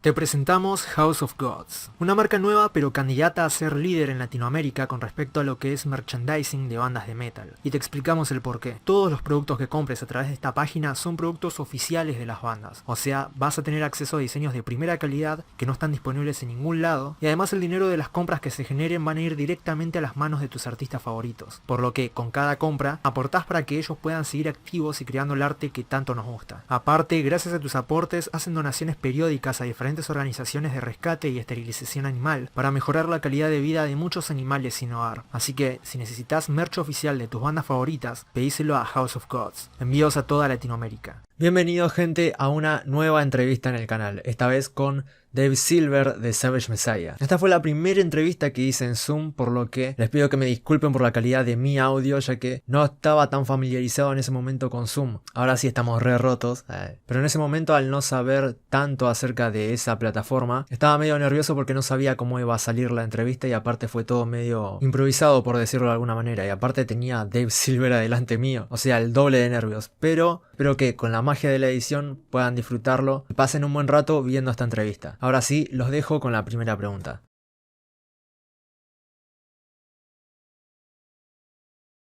Te presentamos House of Gods, una marca nueva pero candidata a ser líder en Latinoamérica con respecto a lo que es merchandising de bandas de metal. Y te explicamos el porqué. Todos los productos que compres a través de esta página son productos oficiales de las bandas. O sea, vas a tener acceso a diseños de primera calidad que no están disponibles en ningún lado. Y además el dinero de las compras que se generen van a ir directamente a las manos de tus artistas favoritos. Por lo que, con cada compra, aportás para que ellos puedan seguir activos y creando el arte que tanto nos gusta. Aparte, gracias a tus aportes, hacen donaciones periódicas a diferentes organizaciones de rescate y esterilización animal para mejorar la calidad de vida de muchos animales sin hogar. Así que, si necesitas merch oficial de tus bandas favoritas, pedíselo a House of Gods. Envíos a toda Latinoamérica. Bienvenidos, gente, a una nueva entrevista en el canal, esta vez con Dave Silver de Savage Messiah. Esta fue la primera entrevista que hice en Zoom, por lo que les pido que me disculpen por la calidad de mi audio, ya que no estaba tan familiarizado en ese momento con Zoom. Ahora sí estamos re rotos, pero en ese momento, al no saber tanto acerca de esa plataforma, estaba medio nervioso porque no sabía cómo iba a salir la entrevista y aparte fue todo medio improvisado, por decirlo de alguna manera, y aparte tenía a Dave Silver adelante mío, o sea, el doble de nervios, pero espero que con la magia de la edición puedan disfrutarlo y pasen un buen rato viendo esta entrevista. Ahora sí, los dejo con la primera pregunta.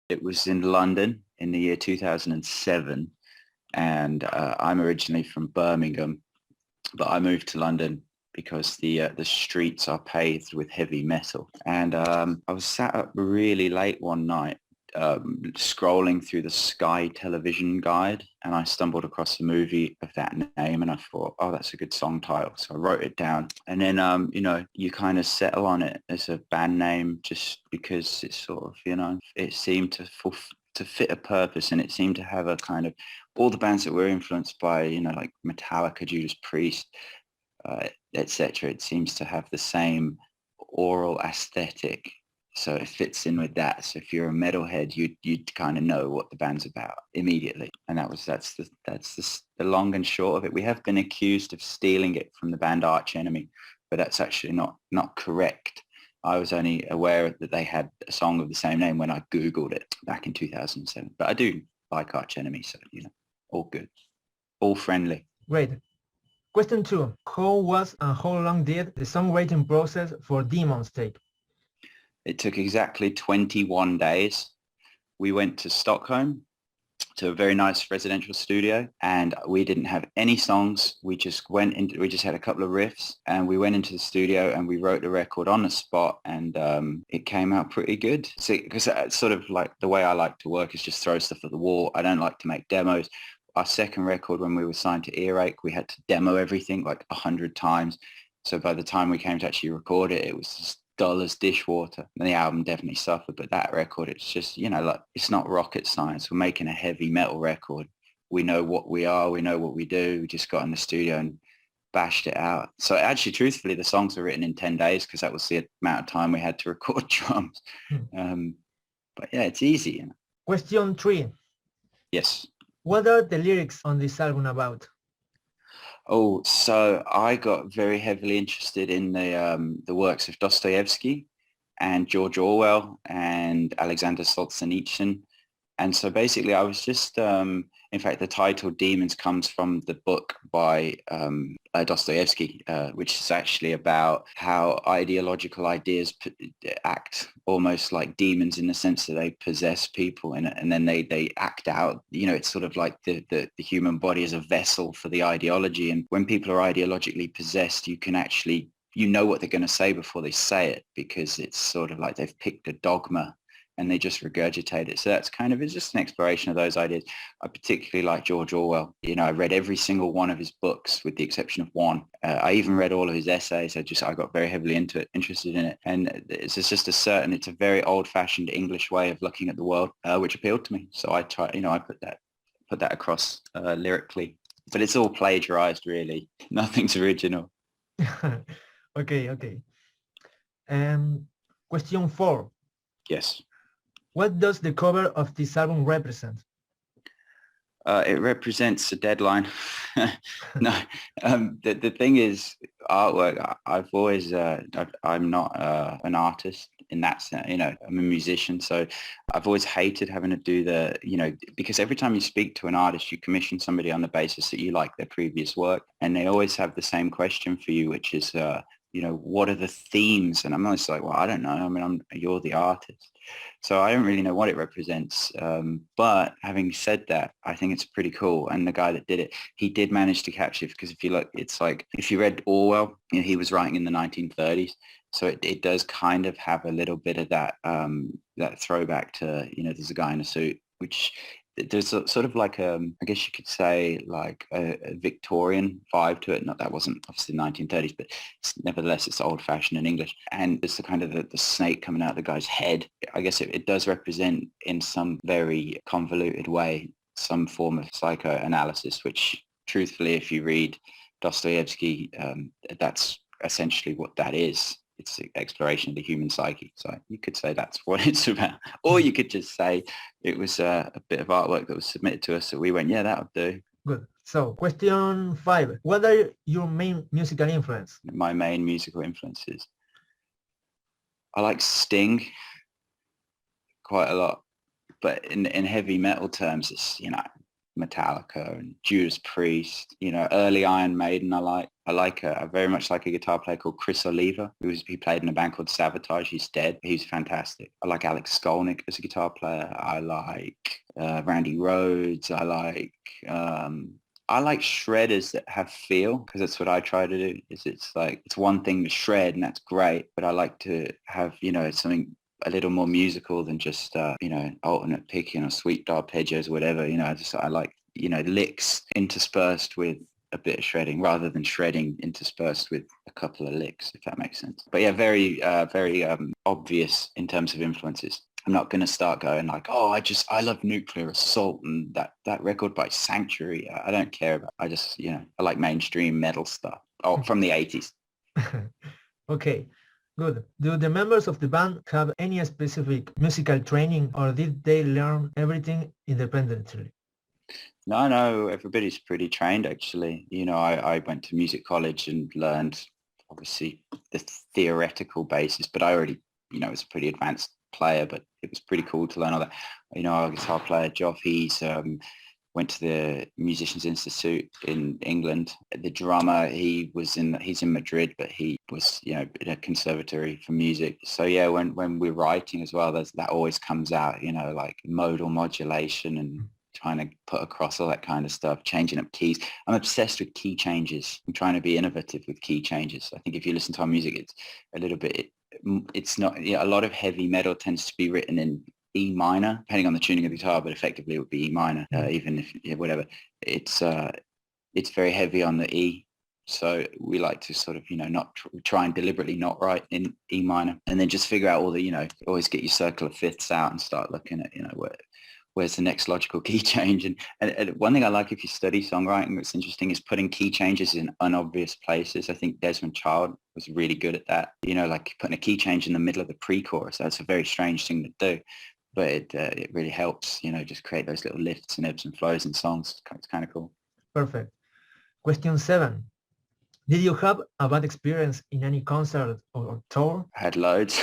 It was in London in the year 2007, and I'm originally from Birmingham, but I moved to London because the streets are paved with heavy metal. And I was sat up really late one night scrolling through the Sky television guide, and I stumbled across a movie of that name, and I thought, oh, that's a good song title. So I wrote it down, and then you kind of settle on it as a band name just because it's sort of, it seemed to fit a purpose, and it seemed to have a kind of, all the bands that were influenced by, like Metallica, Judas Priest, etc. It seems to have the same oral aesthetic. So it fits in with that. So if you're a metalhead, you'd kind of know what the band's about immediately. And that's the long and short of it. We have been accused of stealing it from the band Arch Enemy, but that's actually not correct. I was only aware that they had a song of the same name when I Googled it back in 2007. But I do like Arch Enemy, so, all good, all friendly. Great. Question 2. How was and how long did the songwriting process for Demons take? It took exactly 21 days. We went to Stockholm to a very nice residential studio, and we didn't have any songs. We just had a couple of riffs, and we went into the studio and we wrote the record on the spot, and it came out pretty good. Because sort of like the way I like to work is just throw stuff at the wall. I don't like to make demos. Our second record, when we were signed to Earache, we had to demo everything like 100 times. So by the time we came to actually record it, it was just dull as dishwater. And the album definitely suffered, but that record, it's just, like, it's not rocket science. We're making a heavy metal record. We know what we are. We know what we do. We just got in the studio and bashed it out. So actually, truthfully, the songs were written in 10 days because that was the amount of time we had to record drums. But yeah, it's easy. Question 3. Yes. What are the lyrics on this album about? Oh, so I got very heavily interested in the works of Dostoevsky and George Orwell and Alexander Solzhenitsyn. And so basically I was just, in fact, the title Demons comes from the book by Dostoevsky, which is actually about how ideological ideas act almost like demons in the sense that they possess people and then they act out. It's sort of like the human body is a vessel for the ideology. And when people are ideologically possessed, you can actually, what they're going to say before they say it, because it's sort of like they've picked a dogma and they just regurgitate it. So that's it's just an exploration of those ideas. I particularly like George Orwell. I read every single one of his books with the exception of one. I even read all of his essays. I got very heavily interested in it. And it's a very old-fashioned English way of looking at the world, which appealed to me. So I put that across lyrically. But it's all plagiarized, really. Nothing's original. Okay. Question 4. Yes. What does the cover of this album represent? It represents a deadline. No, the thing is, artwork. I've always, I'm not an artist in that sense. You know, I'm a musician, so I've always hated having to do the, you know, because every time you speak to an artist, you commission somebody on the basis that you like their previous work, and they always have the same question for you, which is, you know, what are the themes? And I'm always like, well, I don't know. I mean, you're the artist. So I don't really know what it represents. But having said that, I think it's pretty cool. And the guy that did it, he did manage to capture it, because if you look, it's like, if you read Orwell, you know, he was writing in the 1930s. So it does kind of have a little bit of that, that throwback to, you know, there's a guy in a suit, which there's a, sort of like I guess you could say like a Victorian vibe to it. Not that wasn't obviously the 1930s, but nevertheless it's old fashioned in English. And it's the kind of the snake coming out of the guy's head. I guess it does represent in some very convoluted way some form of psychoanalysis, which truthfully, if you read Dostoevsky, that's essentially what that is. It's the exploration of the human psyche. So you could say that's what it's about. Or you could just say it was a bit of artwork that was submitted to us, so we went, yeah, that'll do. Good. So question 5. What are your main musical influence? My main musical influences. I like Sting quite a lot. But in heavy metal terms, it's, you know, Metallica and Judas Priest, you know, early Iron Maiden. I very much like a guitar player called Chris Oliva, he played in a band called Sabotage. He's dead. He's fantastic. I like Alex Skolnick as a guitar player. I like Randy Rhoads. I like shredders that have feel, because that's what I try to do. It's like, it's one thing to shred and that's great, but I like to have, you know, something a little more musical than just, you know, alternate picking or sweet arpeggios or whatever. You know, I like, you know, licks interspersed with a bit of shredding, rather than shredding interspersed with a couple of licks, if that makes sense. But yeah, very obvious in terms of influences. I'm not going to start going like, oh, I love Nuclear Assault and that record by Sanctuary. I don't care about. I just, you know, I like mainstream metal stuff. Oh, from the 80s. Okay. Good. Do the members of the band have any specific musical training, or did they learn everything independently? No, everybody's pretty trained, actually. You know, I went to music college and learned, obviously, the theoretical basis, but I already, you know, was a pretty advanced player, but it was pretty cool to learn all that. You know, our guitar player, Joff, he's went to the Musicians Institute in England. The drummer, he's in Madrid, but he was, you know, in a conservatory for music. So yeah, when we're writing as well, that always comes out, you know, like modal modulation and trying to put across all that kind of stuff, changing up keys. I'm obsessed with key changes. I'm trying to be innovative with key changes. I think if you listen to our music, it's a little bit, it's not, yeah, a lot of heavy metal tends to be written in E minor, depending on the tuning of the guitar, but effectively it would be E minor, even if, yeah, whatever. It's very heavy on the E. So we like to sort of, you know, not try and deliberately not write in E minor, and then just figure out all the, you know, always get your circle of fifths out and start looking at, you know, where's the next logical key change. And one thing I like, if you study songwriting, what's interesting is putting key changes in unobvious places. I think Desmond Child was really good at that. You know, like putting a key change in the middle of the pre-chorus. That's a very strange thing to do, but it really helps, you know, just create those little lifts and ebbs and flows in songs. It's kind of cool. Perfect. Question 7. Did you have a bad experience in any concert or tour? I had loads.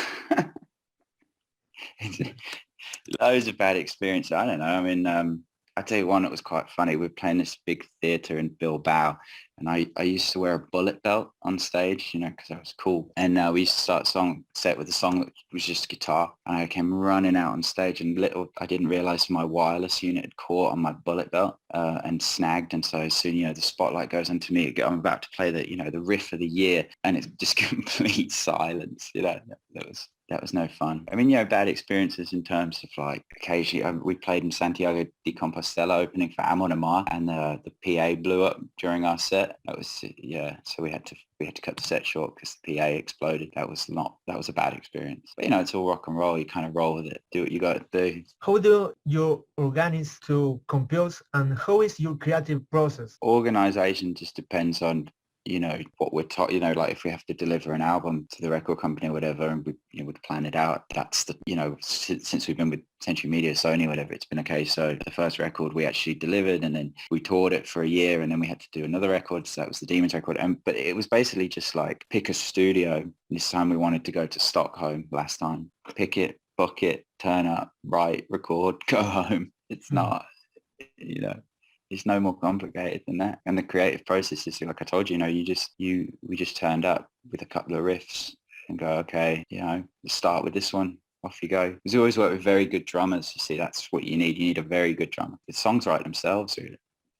Loads of bad experiences. I don't know. I mean, I'll tell you one that was quite funny. We were playing this big theatre in Bilbao, and I used to wear a bullet belt on stage, you know, because I was cool. And we used to start a song set with a song that was just guitar. And I came running out on stage, and I didn't realise my wireless unit had caught on my bullet belt and snagged. And so soon, you know, the spotlight goes onto me. I'm about to play the, you know, the riff of the year, and it's just complete silence. You know, that was no fun. I mean, you know, bad experiences in terms of like occasionally we played in Santiago de Compostela opening for Amon Amar, and the PA blew up during our set. That was, yeah. So we had to cut the set short because the PA exploded. That was a bad experience. But you know, it's all rock and roll. You kind of roll with it. Do what you got to do. How do you organize to compose, and how is your creative process? Organization just depends on you know, what we're taught, you know, like if we have to deliver an album to the record company or whatever, and we, you know, would plan it out, that's the, you know, since we've been with Century Media, Sony, whatever, it's been okay. So the first record we actually delivered, and then we toured it for a year, and then we had to do another record. So that was the Demons record. But it was basically just like pick a studio. This time we wanted to go to Stockholm last time. Pick it, book it, turn up, write, record, go home. It's not, you know, it's no more complicated than that. And the creative process is, like I told you, you know, we just turned up with a couple of riffs and go, okay, you know, let's start with this one. Off you go. Because we always work with very good drummers. You see, that's what you need. You need a very good drummer. The songs write themselves, really.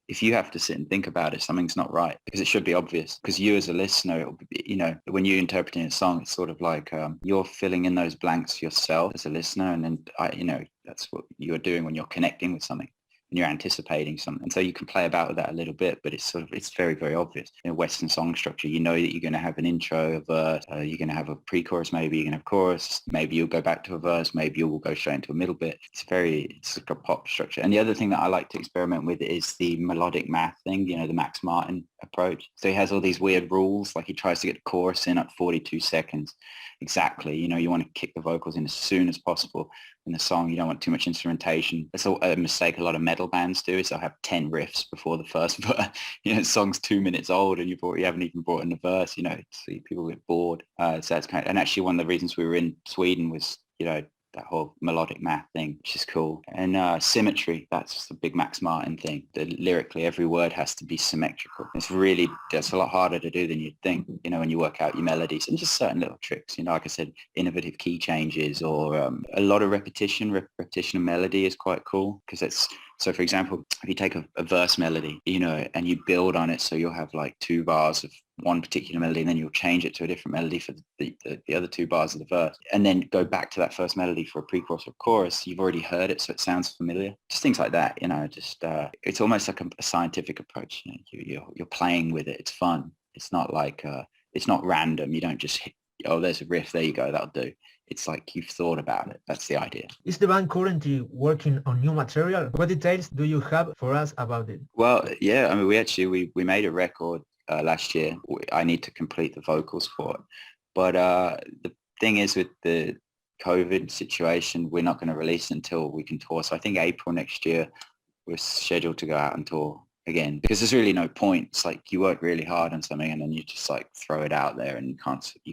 If you have to sit and think about it, something's not right, because it should be obvious. Because you as a listener, it'll be, you know, when you're interpreting a song, it's sort of like you're filling in those blanks yourself as a listener. And then, you know, that's what you're doing when you're connecting with something. And you're anticipating something. And so you can play about with that a little bit, but it's sort of, it's very, very obvious. In a Western song structure, you know that you're going to have an intro, a verse, you're going to have a pre-chorus, maybe you're going to have chorus, maybe you'll go back to a verse, maybe you'll go straight into a middle bit. It's like a pop structure. And the other thing that I like to experiment with is the melodic math thing, you know, the Max Martin approach. So he has all these weird rules, like he tries to get the chorus in at 42 seconds. Exactly. You know, you want to kick the vocals in as soon as possible in the song. You don't want too much instrumentation. That's a mistake a lot of metal bands do, is they'll have 10 riffs before the first verse. You know, the song's 2 minutes old and you haven't even brought in the verse, you know, so people get bored. So that's kind of, and actually one of the reasons we were in Sweden was, you know, that whole melodic math thing, which is cool. And symmetry, that's the big Max Martin thing. Lyrically, every word has to be symmetrical. That's a lot harder to do than you'd think, you know, when you work out your melodies, and just certain little tricks, you know, like I said, innovative key changes, or a lot of repetition of melody is quite cool, because it's, so for example, if you take a verse melody, you know, and you build on it, so you'll have like 2 bars of one particular melody, and then you'll change it to a different melody for the other 2 bars of the verse, and then go back to that first melody for a pre-chorus or chorus. You've already heard it, so it sounds familiar. Just things like that, you know, just it's almost like a scientific approach. You know, you're playing with it. It's fun. It's not like it's not random. You don't just hit, oh, there's a riff, there you go, that'll do. It's like you've thought about it. That's the idea. Is the band currently working on new material? What details do you have for us about it? Well, yeah, I mean, we made a record last year. I need to complete the vocals for it. But the thing is, with the COVID situation, we're not going to release until we can tour. So I think April next year, we're scheduled to go out and tour again, because there's really no point. It's like you work really hard on something and then you just like throw it out there and you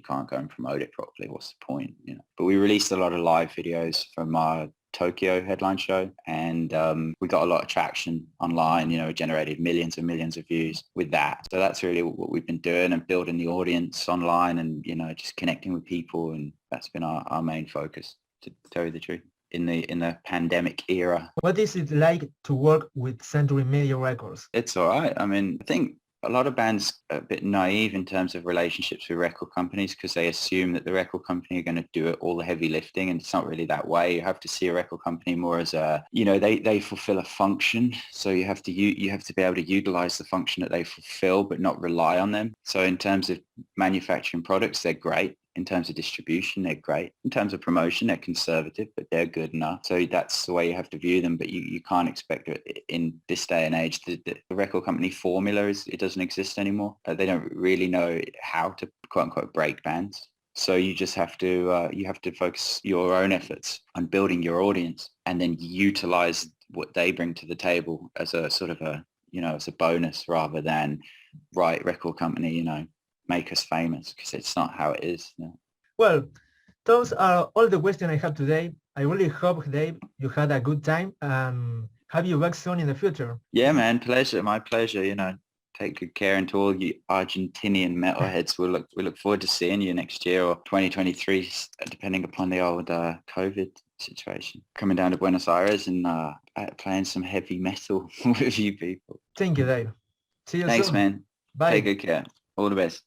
can't go and promote it properly. What's the point, you know? But we released a lot of live videos from our Tokyo headline show, and we got a lot of traction online. You know, it generated millions and millions of views with that. So that's really what we've been doing, and building the audience online, and, you know, just connecting with people. And that's been our main focus, to tell you the truth, in the pandemic era. What is it like to work with Century Media Records? It's all right. I mean, I think a lot of bands are a bit naive in terms of relationships with record companies, because they assume that the record company are going to do all the heavy lifting, and it's not really that way. You have to see a record company more as a, you know, they fulfill a function. So you have to be able to utilize the function that they fulfill, but not rely on them. So in terms of manufacturing products, they're great. In terms of distribution, they're great. In terms of promotion, they're conservative, but they're good enough. So that's the way you have to view them. But you can't expect it in this day and age. The record company formula it doesn't exist anymore. They don't really know how to, quote unquote, break bands. So you just have to focus your own efforts on building your audience, and then utilize what they bring to the table as a sort of a, you know, as a bonus, rather than, right, record company, you know, make us famous, because it's not how it is. You know? Well, those are all the questions I have today. I really hope, Dave, you had a good time. Have you back soon in the future? Yeah, man, pleasure. My pleasure. You know, take good care, and to all you Argentinian metalheads, we look forward to seeing you next year, or 2023, depending upon the old COVID situation. Coming down to Buenos Aires and playing some heavy metal with you people. Thank you, Dave. See you Thanks, soon. man. Bye. Take good care. All the best.